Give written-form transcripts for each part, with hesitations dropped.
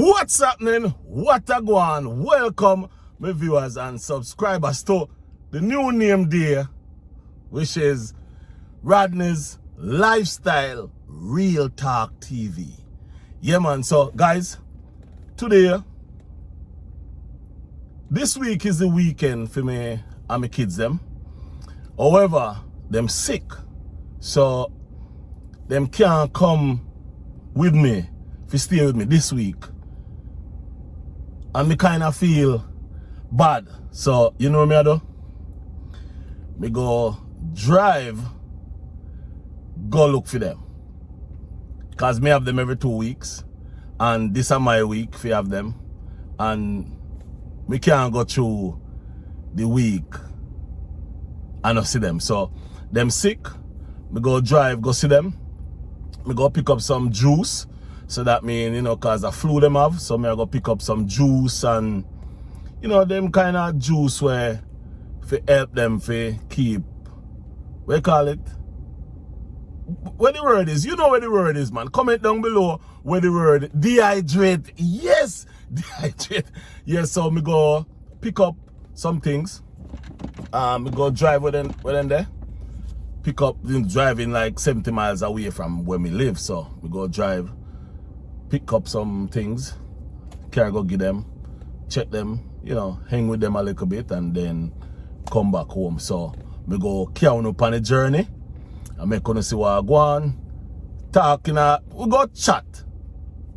What's happening? What a go on? Welcome, my viewers and subscribers, to the new name there, which is Rodney's Lifestyle Real Talk TV. Yeah, man. So, guys, today, this week is the weekend for me and my kids, them. However, them sick, so them can't come with me, if you stay with me this week. And me kind of feel bad. So, you know what me I do? Me go drive, go look for them. Because me have them every 2 weeks. And this is my week if you have them. And me can't go through the week and not see them. So, them sick, me go drive, go see them. Me go pick up some juice. So that mean, you know, cause I flu them have, so me I go pick up some juice and, you know, them kind of juice where for help them for keep, what you call it? Where the word is, you know where the word is, man. Comment down below where the word dehydrate. Yes, dehydrate. Yes, so me go pick up some things. Me go drive with them there. Pick up, driving like 70 miles away from where we live, so we go drive. Pick up some things, carry go get them, check them, you know, hang with them a little bit and then come back home. So we go carry up on the journey and make gonna see what I go on, talk we go chat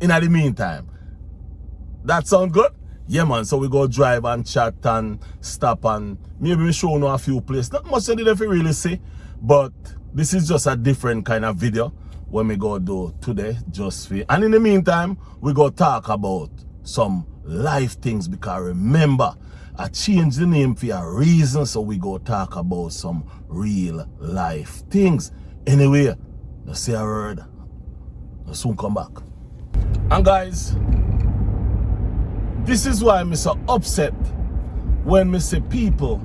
in the meantime. That sound good? Yeah, man. So we go drive and chat and stop and maybe we show you a few places. Not much I did if you really see, but this is just a different kind of video when we go do today, just for. And in the meantime, we go talk about some life things, because remember, I changed the name for a reason, so we go talk about some real life things. Anyway, let's say a word. I'll soon come back. And guys, this is why I'm so upset when me see people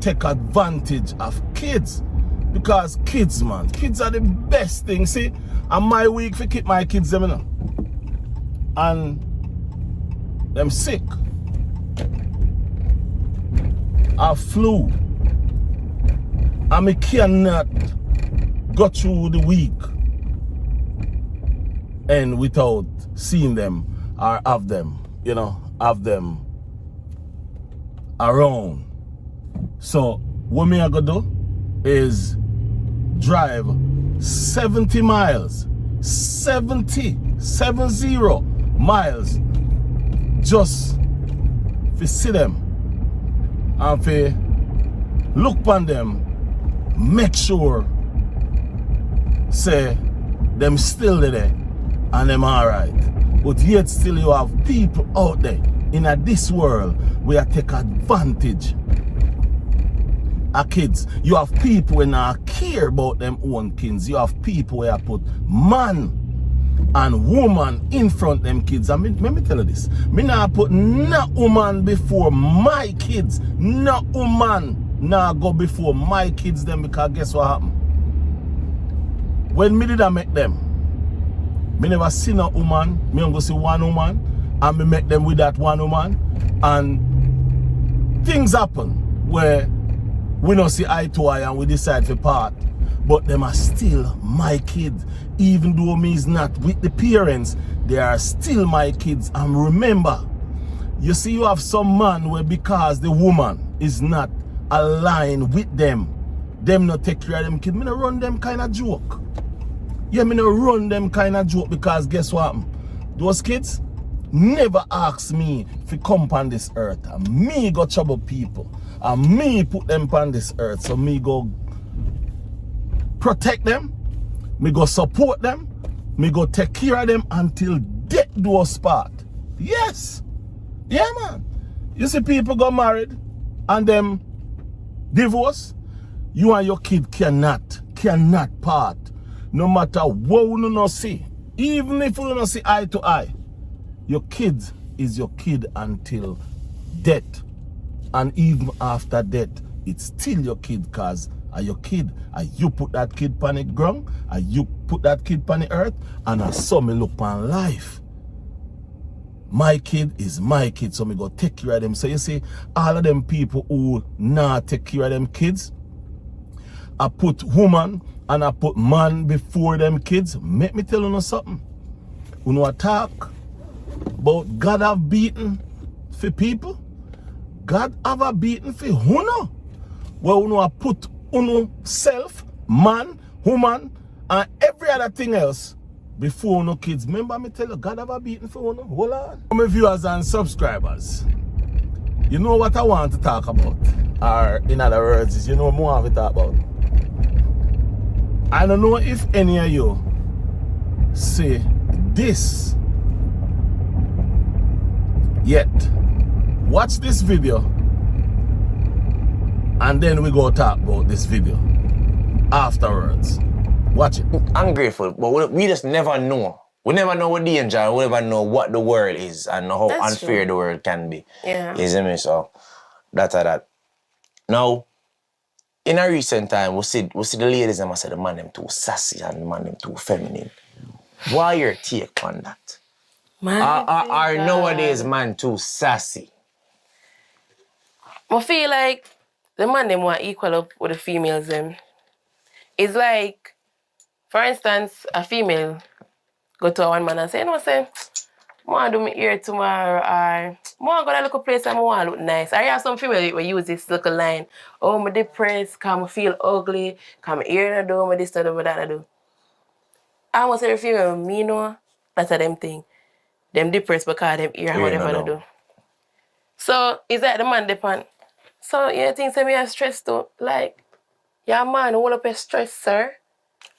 take advantage of kids. Because kids, man, kids are the best thing. See, I'm my week for keep my kids them, you know. And them sick. I flu. And me cannot go through the week and without seeing them or have them, you know, have them around. So what me I go do is drive 70 miles, 70 miles just to see them and to look upon them, make sure say them still there and them alright. But yet still you have people out there in this world where take advantage of kids. You have people who not care about them own kids. You have people where put man and woman in front of them kids. And let me tell you this. Me not put no woman before my kids. No woman not go before my kids them, because guess what happened? When me did I make them, me never see no woman. Me only see one woman and me make them with that one woman. And things happen where we don't see eye to eye and we decide to part. But them are still my kids. Even though me is not with the parents, they are still my kids. And remember, you see you have some man where because the woman is not aligned with them not take care of them kids. Me not run them kind of joke. Yeah, me not run them kind of joke, because guess what? Those kids never ask me to come on this earth. And me go trouble people. And me put them on this earth. So me go protect them. Me go support them. Me go take care of them until death do us part. Yes. Yeah, man. You see people go married and them divorce. You and your kid cannot part. No matter what you no see. Even if you don't see eye to eye. Your kid is your kid until death. And even after death, it's still your kid, because your kid, you put that kid on the ground, you put that kid on the earth, and I saw me look on life. my kid is my kid, so me go take care of them. So you see, all of them people who not take care of them kids, I put woman and I put man before them kids. Make me tell you something. You know talk about God have beaten for people. God have a beaten for uno. Well, you know I put uno self, man, woman, and every other thing else before uno kids. Remember me tell you, God have a beaten for uno. Hold on. My viewers and subscribers, you know what I want to talk about? Or in other words, is you know more of it talk about. I don't know if any of you say this yet. Watch this video and then we go talk about this video afterwards. Watch it. I'm grateful, but we just never know. We never know what danger, and we never know what the world is and how That's unfair true. the world can be. Yeah. You see me? So that's that. Now, in a recent time, we see the ladies and I say the man them too sassy and the man them too feminine. Why your take on that? Are nowadays man too sassy? I feel like the man them want equal up with the females them. It's like, for instance, a female go to a one man and say, you know, say, I want to do my hair tomorrow, or I want to go to a little place and I want to look nice. I have some female who use this little line, oh, I'm depressed, because I feel ugly, because my hair not do, my this, that, that, I do. I want to say the female, me know, that's a them thing. Them depressed because them hair and whatever they do. So, it's like the man depend. So, you think say me are stressed too? Like, yeah, man, all up your stress, sir.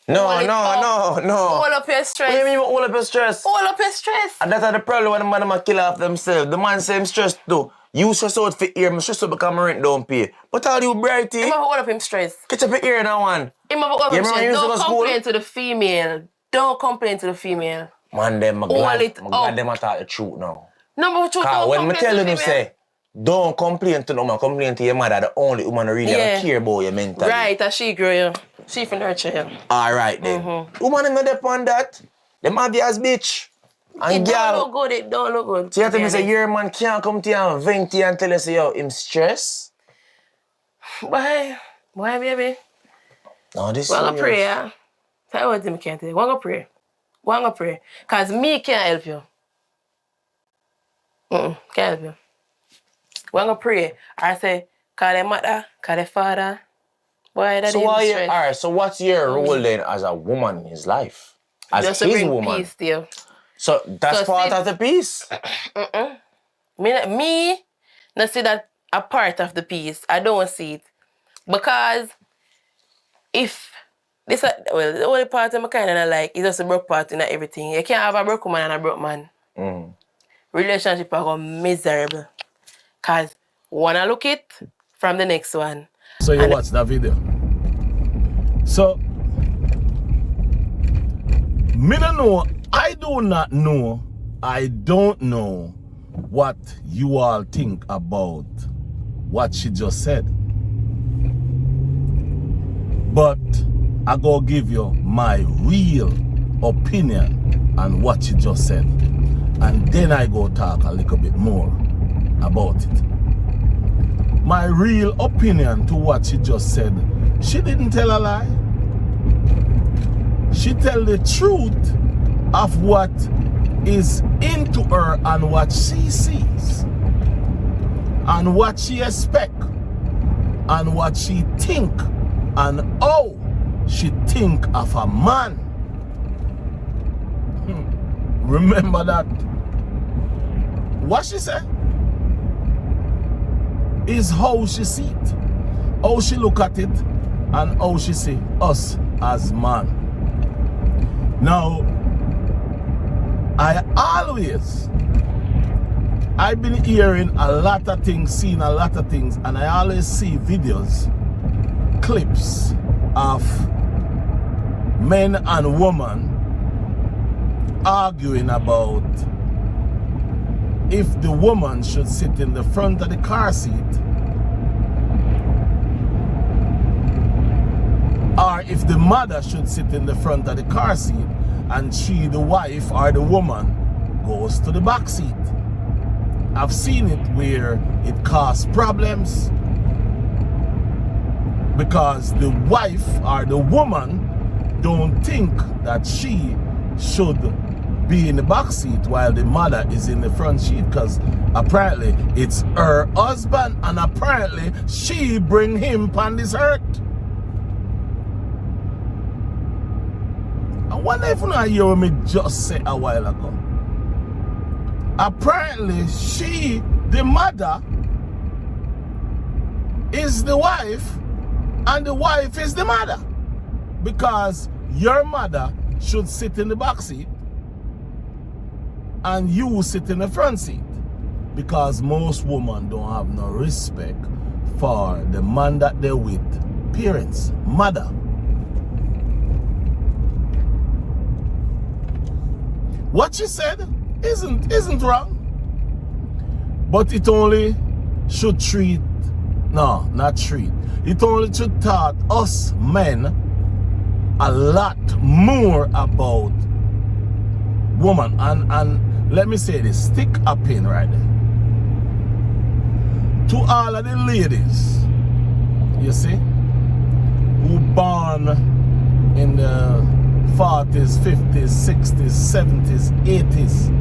No. All up your stress. What do you mean all up your stress? All up your stress. And that's the problem when the man might kill off themselves. The man say him stressed too. You stress out for ear, I'm stressed out because my rent don't pay. But all you brighty. Him have all up him stress. Catch up your ear now, one. Him have all up him stress. Don't complain school? to the female. Don't complain to the female. Man, them, I'm it glad them I talk the truth now. No, but truth, don't when complain me tell to you, the them female. say, don't complain to no man, complain to your mother, the only woman who really care about you mentally. Right, as she grow you. She for nurture you. Alright then. Woman not depend that. Them obvious bitch. And It girl. don't look good, it don't look good. So you have to say your man can't come to you and vent to you and tell you say, yo, him stress? Why, baby? No, this is We're going to pray, yeah? Tell what him can't tell you. We're going to pray. We're going to pray. Because me can't help you. Can't help you. We're going to pray. I say, call their mother, call their father. Boy, that Alright, so what's your role then as a woman in his life? As just his to bring woman? peace to you. So that's part of the peace? Me, not see that a part of the peace. I don't see it. Because if this, well, the only part I kind of like is just a broke part in everything. You can't have a broke woman and a broke man. Relationship are going miserable. Because one I look it from the next one. So you watch that video. So me don't know. I do not know. I don't know what you all think about what she just said. But I go give you my real opinion on what she just said. And then I go talk a little bit more about it. My real opinion to what she just said, she didn't tell a lie. She tell the truth of what is into her and what she sees and what she expect and what she think and how she think of a man. Remember that. What she said is how she see it, how she look at it, and how she see us as man. Now, I've been hearing a lot of things, seeing a lot of things, and I always see videos, clips of men and women arguing about if the woman should sit in the front of the car seat or if the mother should sit in the front of the car seat and she, the wife or the woman, goes to the back seat. I've seen it where it causes problems because the wife or the woman don't think that she should be in the back seat while the mother is in the front seat, because apparently it's her husband and apparently she bring him upon this earth. I wonder if you know hear what me just say a while ago. Apparently she, the mother, is the wife and the wife is the mother, because your mother should sit in the back seat and you sit in the front seat, because most women don't have no respect for the man that they're with, parents, mother. What she said isn't wrong, but it only should treat, no, not treat, it only should taught us men a lot more about woman. And let me say this, stick a pin right there. To all of the ladies, you see, who born in the 40s, 50s, 60s, 70s, 80s,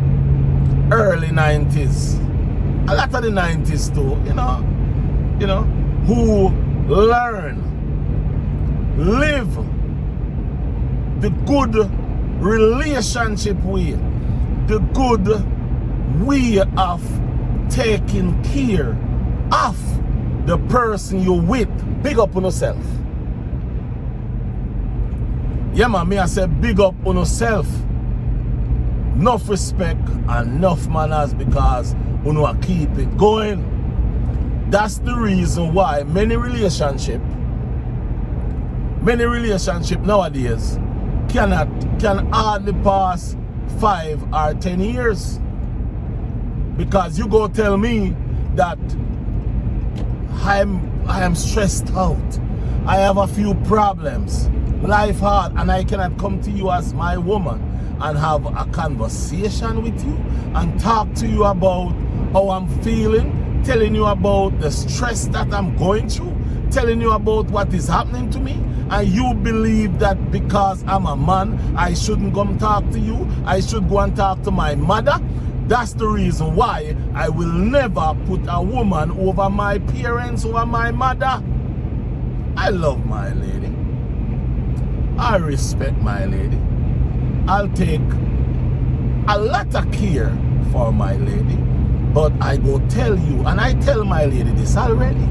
early 90s, a lot of the 90s too, you know, who learn, live the good relationship way, the good way of taking care of the person you're with. Big up on yourself. Yeah, man, me I say big up on yourself. Enough respect and enough manners, because you know I keep it going. That's the reason why many relationship nowadays can hardly pass 5 or 10 years. Because you go tell me that I am stressed out, I have a few problems, life hard, and I cannot come to you as my woman and have a conversation with you and talk to you about how I'm feeling, telling you about the stress that I'm going through, telling you about what is happening to me, and you believe that because I'm a man, I shouldn't come talk to you, I should go and talk to my mother. That's the reason why I will never put a woman over my parents, over my mother. I love my lady. I respect my lady. I'll take a lot of care for my lady. But I go tell you, and I tell my lady this already,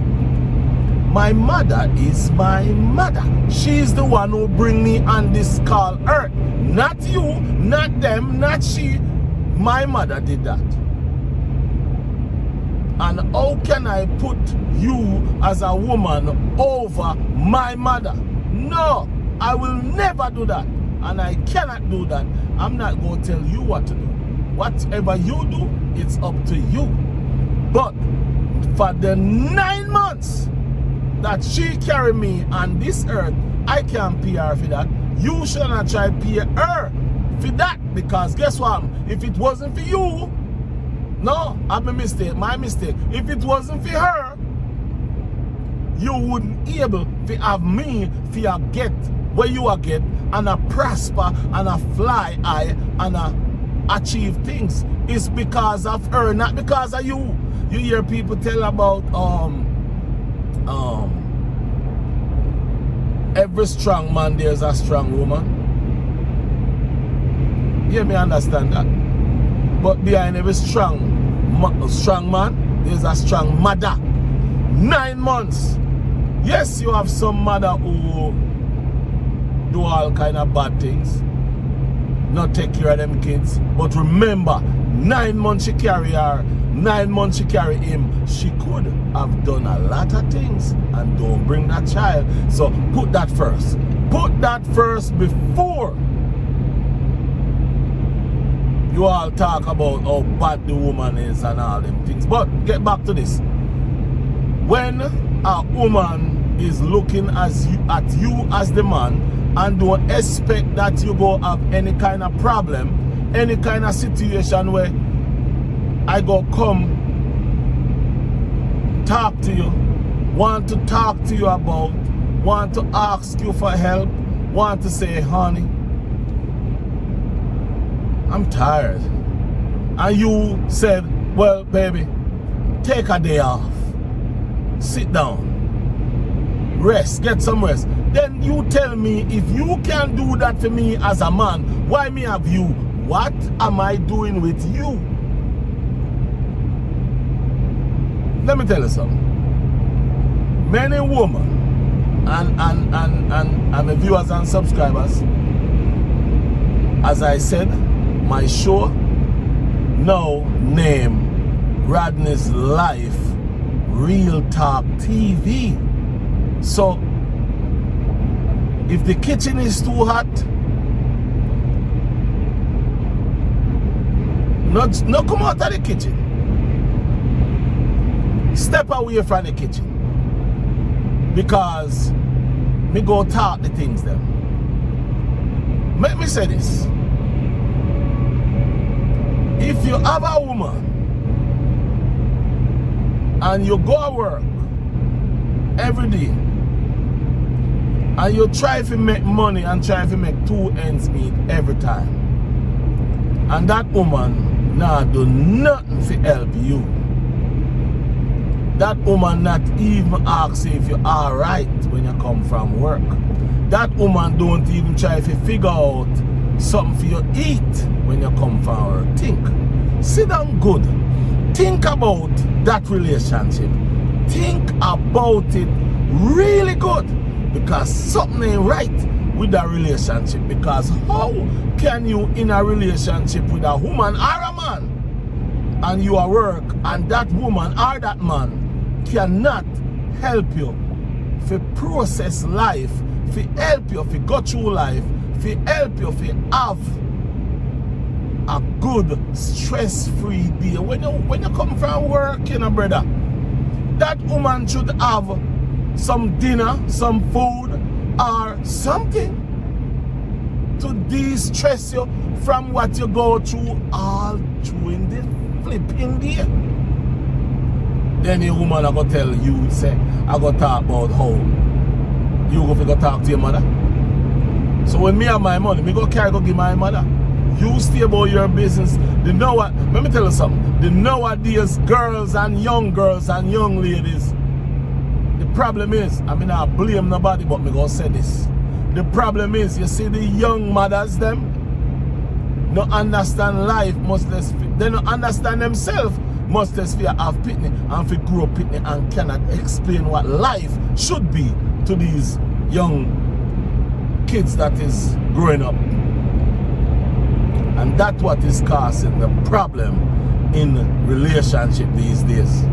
my mother is my mother. She's the one who bring me on this call earth. Not you, not them, not she. My mother did that. And how can I put you as a woman over my mother? No, I will never do that. And I cannot do that. I'm not going to tell you what to do. Whatever you do, it's up to you. But for the 9 months that she carried me on this earth, I can't pay her for that. You should not try to pay her for that, because guess what? If it wasn't for you, no, I'm a mistake, my mistake. If it wasn't for her, you wouldn't be able to have me for a get where you are get, and a prosper and a fly high and a achieve things. It's because of her, not because of you. You hear people tell about every strong man there's a strong woman. Yeah, me understand that. But behind every strong man there's a strong mother. 9 months. Yes, you have some mother who do all kind of bad things, not take care of them kids, but remember, 9 months she carry her, 9 months she carry him. She could have done a lot of things and don't bring that child. So put that first. Put that first before you all talk about how bad the woman is and all them things. But get back to this. When a woman is looking at you as the man and don't expect that you go have any kind of problem, any kind of situation where I go come talk to you, want to talk to you about, want to ask you for help, want to say, honey, I'm tired. And you said, well, baby, take a day off. Sit down. Rest. Get some rest. Then you tell me, if you can do that for me as a man, why me have you? What am I doing with you? Let me tell you something. Many women and the viewers and subscribers, as I said, my show now named Rodney's Life Real Talk TV. So if the kitchen is too hot, not come out of the kitchen. Step away from the kitchen. Because me go talk the things them. Let me say this. If you have a woman and you go to work every day and you try to make money and try to make 2 ends meet every time, and that woman not do nothing to help you, that woman not even ask if you're alright when you come from work, that woman don't even try to figure out something for you eat when you come from work. Think, sit down good, think about that relationship, think about it really good, because something ain't right with that relationship. Because how can you in a relationship with a woman or a man and you are work and that woman or that man cannot help you to process life, to help you to go through life, to help you to have a good stress-free day when you come from work, you know, brother? That woman should have some dinner, some food, or something to de-stress you from what you go through all during the flipping day. Then the woman I go tell you, say, I go talk about how you go talk to your mother. So when me have my money, me go carry go give my mother. You stay about your business. Let me tell you something. The nowadays girls and young ladies, the problem is, I mean, I blame nobody, but me gonna say this. The problem is, you see the young mothers, them no understand life, they don't understand themselves, must just fear have pitney and fi grow pitney and cannot explain what life should be to these young kids that is growing up. And that's what is causing the problem in relationship these days.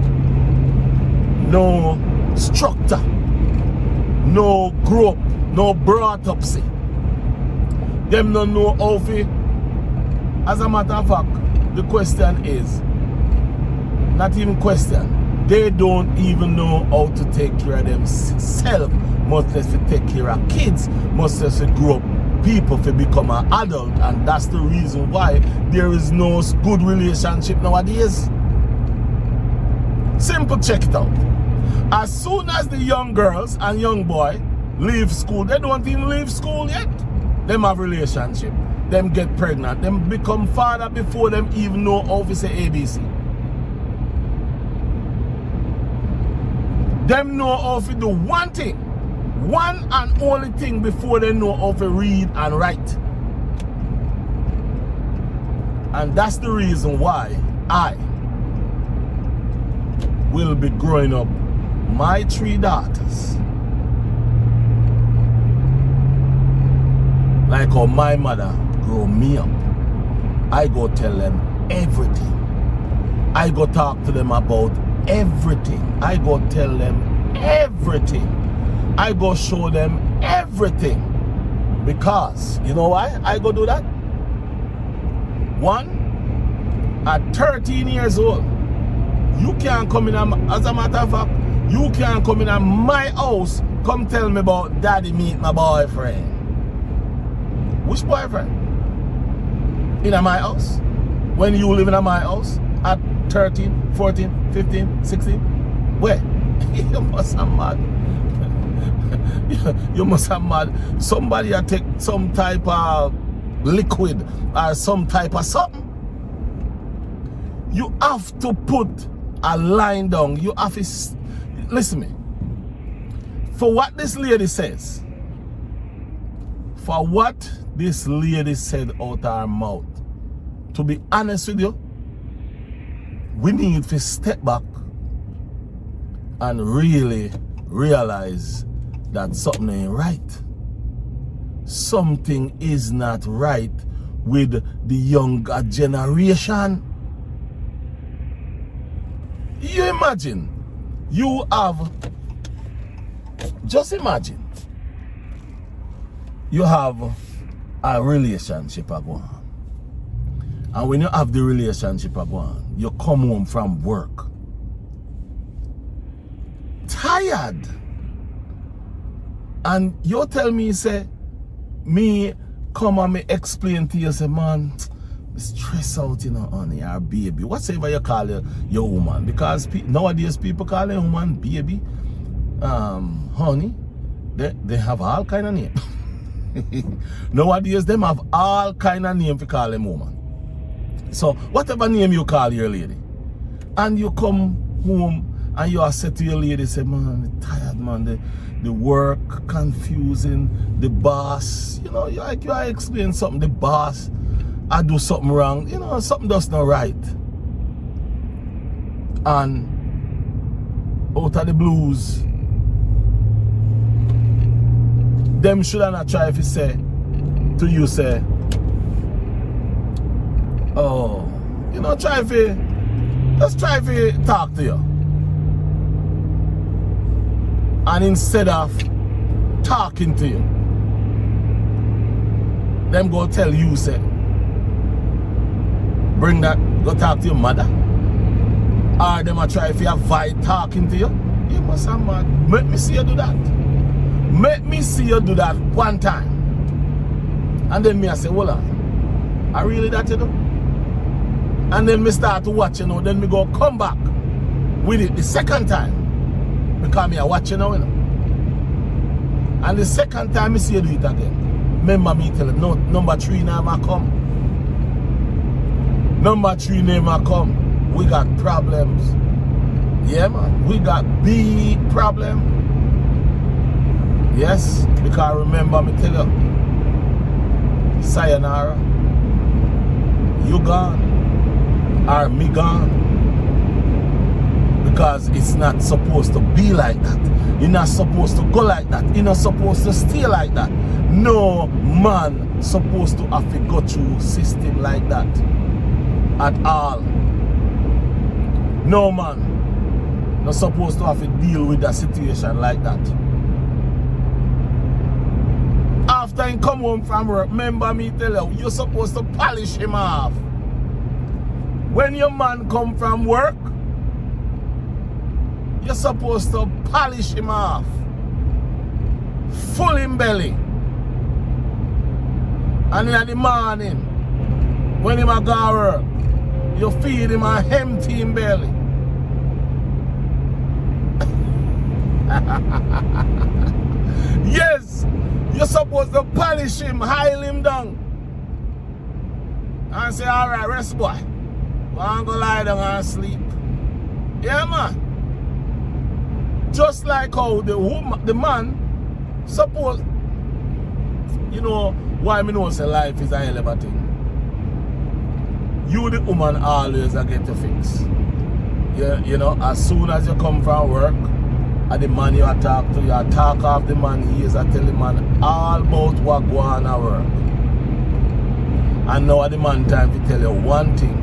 No structure, no grow up, no brought up, see. Them don't know how to. As a matter of fact, the question is, not even question, they don't even know how to take care of themselves, much less to take care of kids, much less to grow up people to become an adult. And that's the reason why there is no good relationship nowadays. Simple, check it out. As soon as the young girls and young boy leave school, they don't even leave school yet, them have relationship, them get pregnant, them become father before them even know how to say ABC. Them know how to do one thing, one and only thing, before they know how to read and write. And that's the reason why I will be growing up my 3 daughters like how my mother grew me up. I go tell them everything. I go talk to them about everything. I go tell them everything. I go show them everything. Because, you know why I go do that? One, at 13 years old, you can't come in, as a matter of fact, you can't come in my house, come tell me about daddy meet my boyfriend. Which boyfriend? In my house? When you live in my house at 13, 14, 15, 16? Where? You must have mad. You must have mad. Somebody had take some type of liquid or some type of something. You have to put a line down. You have to listen to me. For what this lady says, for what this lady said out her mouth, to be honest with you, we need to step back and really realize that something ain't right. Something is not right with the younger generation. You imagine, you have, just imagine, you have a relationship going on. And when you have the relationship going on, you come home from work tired. And you tell me, say, me come and me explain to you, say, man, stress out, you know, honey, or baby, whatever you call your woman. Because nowadays people call a woman baby, honey. They have all kind of name. Nowadays them have all kind of name to call them woman. So whatever name you call your lady, and you come home and you are said to your lady, say, man, I'm tired, man, the work confusing, the boss, you know, you explain something, the boss, I do something wrong, you know, something does not right. And out of the blues, them should not try if you say to you, say, oh, you know, let's try if you talk to you. And instead of talking to you, them go tell you, say, bring that, go talk to your mother. Or them a try if you avoid talking to you. You must have mad. Make me see you do that. Make me see you do that one time. And then me I say, hold on, I really that you do? And then me start to watch, you know, then me go come back with it the second time. Because me I watch you now, you know. And the second time me see you do it again. Remember me tell you, no, number 3 never come. Number 3 never come. We got problems. Yeah, man. We got big problem. Yes, because remember me tell you, sayonara, you gone, or me gone. Because it's not supposed to be like that. You're not supposed to go like that. You're not supposed to stay like that. No man supposed to have to go through system like that at all. No man not supposed to have to deal with a situation like that. After he come home from work, remember me tell you, you're supposed to polish him off. When your man come from work, you're supposed to polish him off. Full in belly. And in the morning, when he go to work, you feed him a empty in belly. Yes, you're supposed to polish him, hile him down. And say, alright, rest boy. Go and go lie down and sleep. Yeah, man. Just like how the man suppose, you know, why me know say life is a hell of a thing. You the woman always a get to fix. Yeah, you know, as soon as you come from work, and the man you talk to, you talk off the man ears, I tell the man all about what go on at work. And now at the man time to tell you one thing,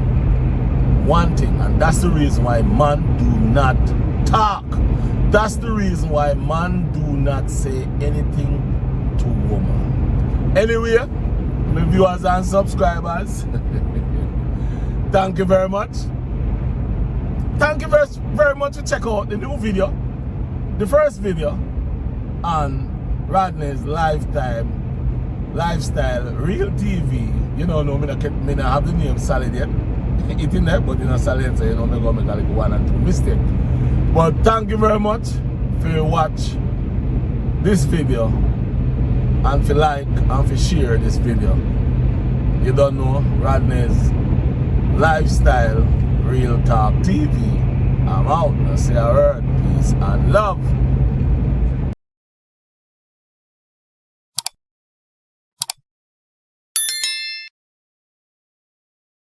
and that's the reason why man do not talk. That's the reason why man do not say anything to woman. Anyway, my viewers and subscribers, thank you very much. Thank you very much for checking out the new video, the first video on Rodney's lifestyle real TV. You know, no, me not have the name solid yet. It's in there, but in a solid, so you know, me go make a like 1 or 2 mistakes. But thank you very much for watch this video and for like and for share this video. You don't know Rodney's Lifestyle Real Talk TV. I'm out. I say a word, peace and love.